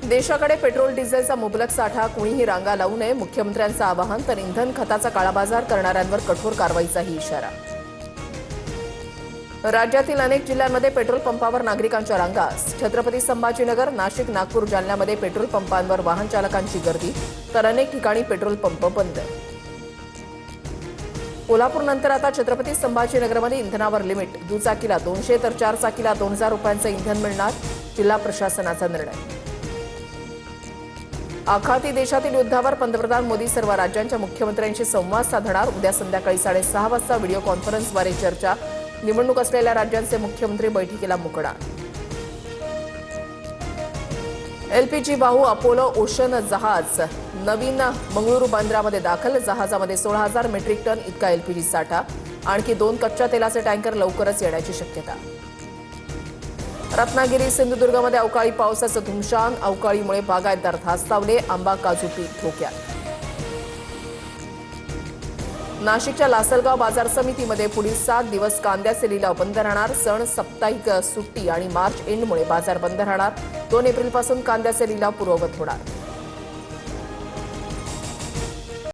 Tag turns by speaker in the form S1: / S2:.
S1: देशाकडे पेट्रोल डिझेलचा मुबलक साठा, कोणीही रांगा लावू नये, मुख्यमंत्र्यांचं आवाहन. तर इंधन खताचा काळाबाजार करणाऱ्यांवर कठोर कारवाईचाही इशारा. राज्यातील अनेक जिल्ह्यांमध्ये पेट्रोल पंपावर नागरिकांच्या रांगा. छत्रपती संभाजीनगर, नाशिक, नागपूर, जालन्यामध्ये पेट्रोल पंपांवर वाहन चालकांची गर्दी, तर अनेक ठिकाणी पेट्रोल पंप बंद. कोल्हापूरनंतर आता छत्रपती संभाजीनगरमध्ये इंधनावर लिमिट. दुचाकीला 200 तर 4 चाकीला 2000 रुपयांचं इंधन मिळणार, जिल्हा प्रशासनाचा निर्णय. आखाती देशातील युद्धावर पंतप्रधान मोदी सर्व राज्यांच्या मुख्यमंत्र्यांशी संवाद साधणार. उद्या संध्याकाळी 6:30 वाजता व्हिडिओ कॉन्फरन्सद्वारे चर्चा. निवडणूक असलेल्या राज्यांचे मुख्यमंत्री बैठकीला मुकणार. एलपीजी वाहू अपोलो ओशन जहाज नवीन मंगळुरू बंदरामध्ये दाखल. जहाजामध्ये 16,000 मेट्रिक टन इतका एलपीजी साठा. आणखी 2 कच्च्या तेलाचे टँकर लवकरच येण्याची शक्यता. रत्नागिरी, सिंधुदुर्गमध्ये अवकाळी पावसाचं धुमशान. अवकाळीमुळे बागायतदार धास्तावले. आंबा, काजू पीक धोक्यात. नाशिकच्या लासलगाव बाजार समितीमध्ये पुढील 7 दिवस कांद्याचे लिलाव बंद राहणार. सण, साप्ताहिक सुट्टी आणि मार्च एंडमुळे बाजार बंद राहणार. 2 एप्रिलपासून कांद्याचे लिलाव पूर्ववत होणार.